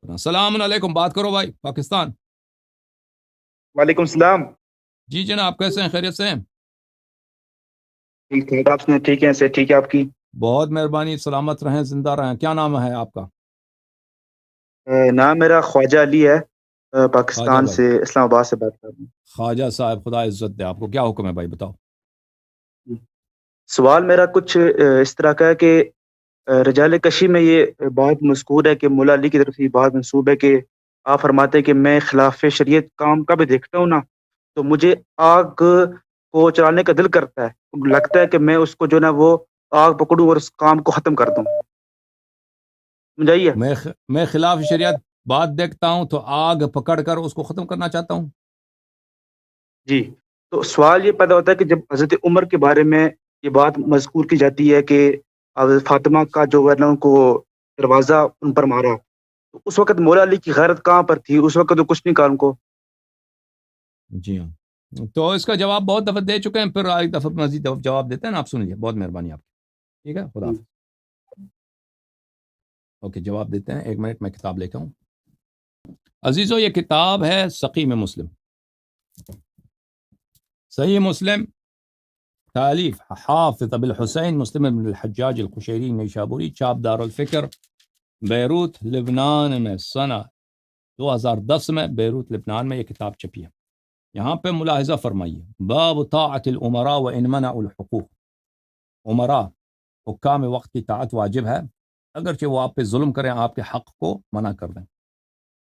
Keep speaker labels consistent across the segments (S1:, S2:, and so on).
S1: السلام علیکم، بات کرو بھائی پاکستان۔
S2: وعلیکم السلام۔
S1: جی جناب، کیسے ہیں؟ خیریت سے ہیں؟
S2: ٹھیک ٹھاک، آپ سنیں؟ ٹھیک ہے، سے ٹھیک ہے آپ کی؟
S1: بہت مہربانی، سلامت رہیں، زندہ رہیں۔ کیا نام ہے آپ کا؟
S2: نام میرا خواجہ علی ہے،
S1: خواجہ
S2: پاکستان
S1: بھائی،
S2: سے، اسلام آباد سے بات کر رہا
S1: خواجہ صاحب، خدا عزت دے آپ کو۔ کیا حکم ہے بھائی، بتاؤ۔
S2: ہوں۔ سوال میرا کچھ اس طرح کا ہے کہ رجال کشی میں یہ بات مذکور ہے کہ مولا علی کی طرف سے یہ بات منسوب ہے کہ آپ فرماتے ہیں کہ میں خلاف شریعت کام کا بھی دیکھتا ہوں نا، تو مجھے آگ کو چلانے کا دل کرتا ہے، لگتا ہے کہ میں اس کو جو نا وہ آگ پکڑوں اور اس کام کو ختم کر دوں۔ سمجھائیے؟
S1: میں خلاف شریعت بات دیکھتا ہوں تو آگ پکڑ کر اس کو ختم کرنا چاہتا ہوں۔
S2: جی، تو سوال یہ پیدا ہوتا ہے کہ جب حضرت عمر کے بارے میں یہ بات مذکور کی جاتی ہے کہ حضرت فاطمہ کا جو ہے نا ان کو دروازہ ان پر مارا، تو اس وقت مولا علی کی غیرت کہاں پر تھی؟ اس وقت تو کچھ نہیں کہا ان کو۔
S1: جی ہاں، تو اس کا جواب بہت دفعہ دے چکے ہیں، پھر ایک دفعہ مزید جواب دیتے ہیں نا، آپ سن لیجیے۔ بہت مہربانی آپ کی، ٹھیک ہے، خدا حافظ۔ اوکے، جواب دیتے ہیں، ایک منٹ میں کتاب لے کے آؤں۔ عزیزو، یہ کتاب ہے سقیم مسلم، صحیح مسلم، تالیف حافظ ابو الحسین مسلم بن الحجاج القشیری نیشابوری، چاپ دار الفکر، بیروت لبنان میں، سنہ 2010 میں بیروت لبنان میں یہ کتاب چھپی ہے۔ یہاں پہ ملاحظہ فرمائیے، باب طاعت الامراء وان منعوا الحقوق۔ امراء، حکام وقت کی طاعت واجب ہے، اگرچہ وہ آپ پہ ظلم کریں، آپ کے حق کو منع کر دیں۔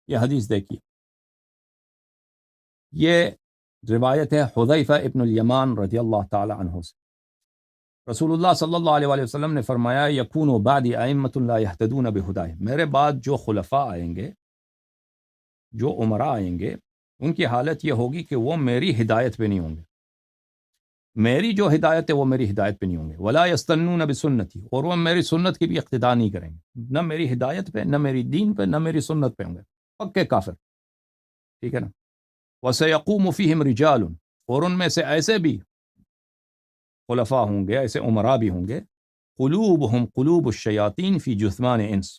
S1: یہ حدیث دیکھیے، یہ روایت ہے حذیفہ ابن الیمان رضی اللہ تعالی عنہ سے۔ رسول اللہ صلی اللہ علیہ وآلہ وسلم نے فرمایا، یکون بعدی ائمۃ لا یہتدون بہداہ، میرے بعد جو خلفاء آئیں گے، جو امراء آئیں گے، ان کی حالت یہ ہوگی کہ وہ میری ہدایت پہ نہیں ہوں گے، میری جو ہدایت ہے وہ میری ہدایت پہ نہیں ہوں گے، ولا یستنون بسنتی، اور وہ میری سنت کی بھی اقتداء نہیں کریں گے، نہ میری ہدایت پہ، نہ میری دین پہ، نہ میری سنت پہ ہوں گے، پکے کافر، ٹھیک ہے نا۔ وَسَيَقُومُ فِيهِمْ رِجَالٌ، اور ان میں سے ایسے بھی خلفاء ہوں گے، ایسے عمراء بھی ہوں گے، قلوبہم قلوب الشیاطین فی جثمان انس،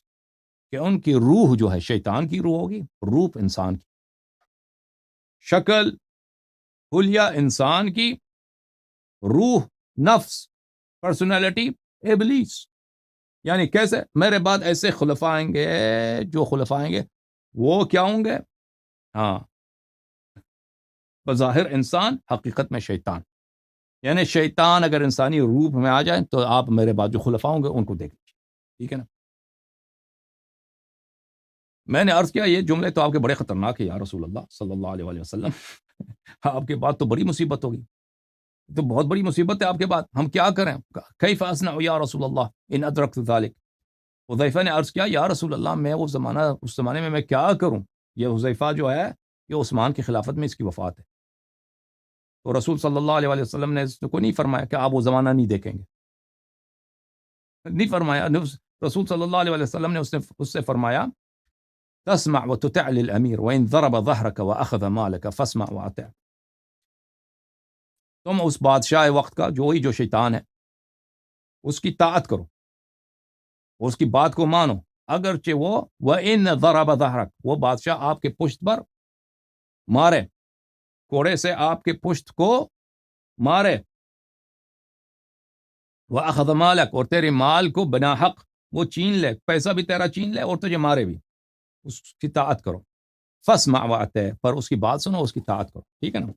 S1: کہ ان کی روح جو ہے شیطان کی روح ہوگی، روح انسان کی، شکل حلیہ انسان کی، روح نفس پرسنالٹی ابلیس۔ یعنی کیسے؟ میرے بعد ایسے خلفاء آئیں گے، جو خلفاء آئیں گے وہ کیا ہوں گے؟ ہاں، بظاہر انسان، حقیقت میں شیطان۔ یعنی شیطان اگر انسانی روپ میں آ جائے تو آپ میرے بعد جو خلفاء ہوں گے ان کو دیکھ لیجیے، ٹھیک ہے نا۔ میں نے عرض کیا یہ جملے تو آپ کے بڑے خطرناک ہیں یا رسول اللہ صلی اللہ علیہ وآلہ وسلم، آپ کے بعد تو بڑی مصیبت ہوگی، تو بہت بڑی مصیبت ہے آپ کے بعد، ہم کیا کریں؟ کیف اصنع یا رسول اللہ ان ادرکت ذلک۔ حذیفہ نے عرض کیا، یا رسول اللہ میں اس زمانے میں کیا کروں؟ یہ حذیفہ جو ہے یہ عثمان کی خلافت میں اس کی وفات ہے، تو رسول صلی اللہ علیہ وآلہ وسلم نے اس کو نہیں فرمایا کہ آپ وہ زمانہ نہیں دیکھیں گے، نہیں فرمایا۔ رسول صلی اللہ علیہ وسلم نے اس سے فرمایا، تسمع وتطع للامیر وان ضرب ظهرك واخذ مالك فاسمع واطع، تم اس بادشاہ وقت کا جو شیطان ہے اس کی طاعت کرو، اس کی بات کو مانو، اگرچہ وہ وان ضرب ظهرك، وہ بادشاہ آپ کے پشت پر مارے، کوڑے سے آپ کے پشت کو مارے، وَأَخَذَ مَالَكَ، اور تیرے مال کو بنا حق وہ چھین لے، پیسہ بھی تیرا چھین لے اور تجھے مارے بھی، اس کی طاعت کرو، فَاسْمَعْ وَأَطِعْ، پر اس کی بات سنو، اس کی طاعت کرو، ٹھیک ہے نا۔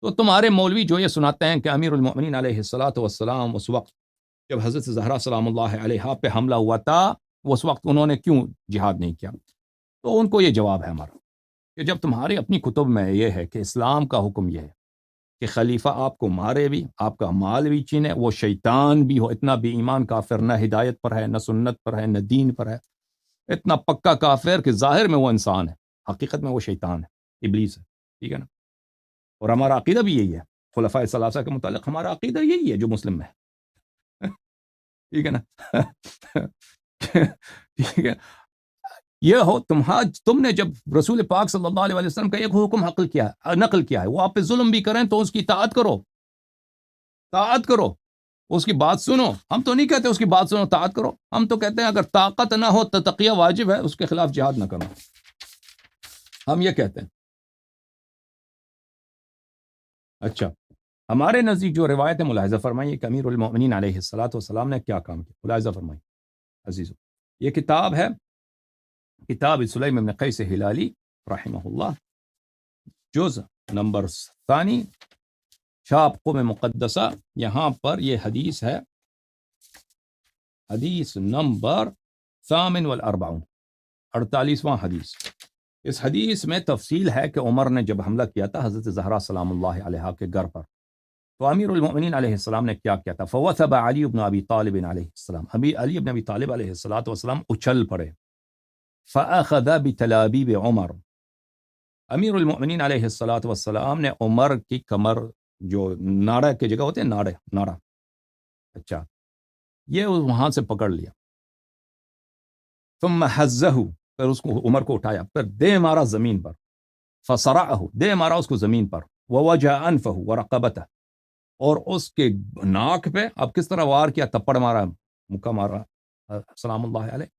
S1: تو تمہارے مولوی جو یہ سناتے ہیں کہ امیر المؤمنین علیہ الصلاۃ والسلام اس وقت جب حضرت زہرا سلام اللہ علیہا پہ حملہ ہوا تھا، اس وقت انہوں نے کیوں جہاد نہیں کیا؟ تو ان کو یہ جواب ہے ہمارا کہ جب تمہاری اپنی کتب میں یہ ہے کہ اسلام کا حکم یہ ہے کہ خلیفہ آپ کو مارے بھی، آپ کا مال بھی چھینے، وہ شیطان بھی ہو، اتنا بھی ایمان کافر، نہ ہدایت پر ہے، نہ سنت پر ہے، نہ دین پر ہے، اتنا پکا کافر کہ ظاہر میں وہ انسان ہے، حقیقت میں وہ شیطان ہے، ابلیس ہے، ٹھیک ہے نا۔ اور ہمارا عقیدہ بھی یہی ہے، خلفاء ثلاثہ کے متعلق ہمارا عقیدہ یہی ہے جو مسلم میں ہے، ٹھیک ہے نا۔ ٹھیک ہے، یہ ہو تم نے جب رسول پاک صلی اللہ علیہ وسلم کا ایک حکم نقل کیا ہے، وہ آپ پہ ظلم بھی کریں تو اس کی طاعت کرو، طاعت کرو، اس کی بات سنو. ہم تو نہیں کہتے اس کی بات سنو طاعت کرو، ہم تو کہتے ہیں اگر طاقت نہ ہو تو تقیہ واجب ہے، اس کے خلاف جہاد نہ کرنا، ہم یہ کہتے ہیں. اچھا، ہمارے نزدیک جو روایت ہے ملاحظہ فرمائیے کہ امیر المؤمنین علیہ الصلوۃ والسلام نے کیا کام کیا. ملاحظہ فرمائیے عزیزو، یہ کتاب ہے کتاب سلیم بن قیس ہلالی رحمہ اللہ، جز نمبر ثانی، شاپ قم مقدسہ. یہاں پر یہ حدیث ہے، حدیث نمبر 48، 48واں حدیث. اس حدیث میں تفصیل ہے کہ عمر نے جب حملہ کیا تھا حضرت زہرا سلام اللہ علیہا کے گھر پر، تو امیر المؤمنین علیہ السلام نے کیا کیا تھا. فوثب علی بن ابی طالب علیہ السلام، علی بن ابی طالب علیہ السلام اچھل پڑے. فاخذ بتلابیب عمر، امیر المؤمنین علیہ السلام نے عمر کی کمر، جو ناڑا کی جگہ ہوتے ہیں، ناڑا، اچھا، یہ وہاں سے پکڑ لیا. ثم حزہ، پھر اس کو عمر کو اٹھایا، پھر دے مارا زمین پر. فصرعہ، دے مارا اس کو زمین پر. ووجہ انفہ ورقبتہ، اور اس کے ناک پہ، اب کس طرح وار کیا، تپڑ مارا، مکہ مارا سلام اللہ علیہ،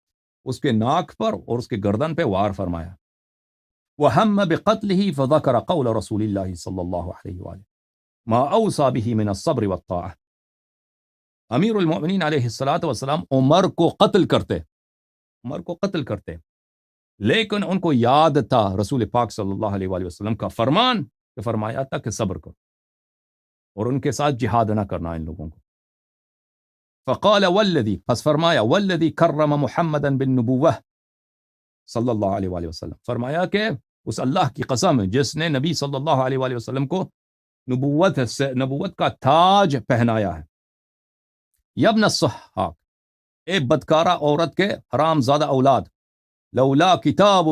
S1: اس کے ناک پر اور اس کے گردن پہ وار فرمایا. وہم بقتلہ فذکر قول رسول اللہ صلی اللہ علیہ وآلہ ما اوصى به من الصبر والطاعة. امیر المؤمنین علیہ السلام عمر کو قتل کرتے، لیکن ان کو یاد تھا رسول پاک صلی اللہ علیہ وآلہ وسلم کا فرمان کہ فرمایا تھا کہ صبر کرو اور ان کے ساتھ جہاد نہ کرنا ان لوگوں کو. فقال والذی، پس فرمایا والذی کرم محمدا بالنبوہ صلی اللہ علیہ وآلہ وسلم، فرمایا کہ اس اللہ کی قسم جس نے نبی صلی اللہ علیہ وآلہ وسلم کو نبوت کا تاج پہنایا ہے. یبن الصحاق، اے بدکارہ عورت کے حرام زادہ اولاد، لولا کتاب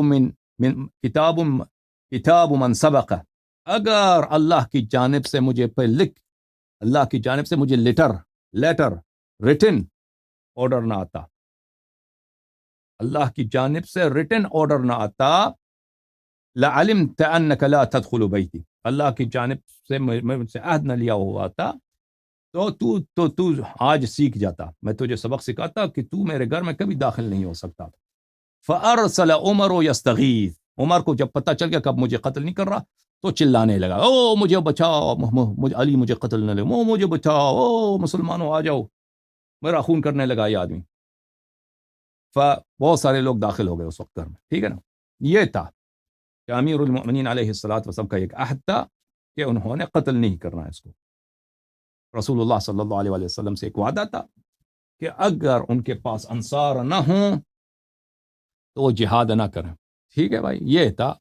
S1: من سبق، اگر اللہ کی جانب سے مجھے اللہ کی جانب سے مجھے لیٹر ریٹن آرڈر نہ آتا، اللہ کی جانب سے ریٹن آرڈر نہ آتا، لعلمت انک لا تدخل بیتی، اللہ کی جانب سے مجھ سے عہد نہ لیا ہوا تھا تو تو آج سیکھ جاتا، میں تجھے سبق سکھاتا کہ تو میرے گھر میں کبھی داخل نہیں ہو سکتا. فارسل عمر یستغیث، عمر کو جب پتہ چل گیا کہ اب مجھے قتل نہیں کر رہا تو چلانے لگا، او مجھے بچاؤ، علی مجھے قتل نہ لے، مجھے بچاؤ، او مسلمانوں آ جاؤ، میرا خون کرنے لگا یہ آدمی. بہت سارے لوگ داخل ہو گئے اس وقت گھر میں، ٹھیک ہے نا. یہ تھا کہ امیر المؤمنین علیہ السلام کا ایک عہد تھا کہ انہوں نے قتل نہیں کرنا ہے اس کو. رسول اللہ صلی اللہ علیہ وسلم سے ایک وعدہ تھا کہ اگر ان کے پاس انصار نہ ہوں تو وہ جہاد نہ کریں. ٹھیک ہے بھائی، یہ تھا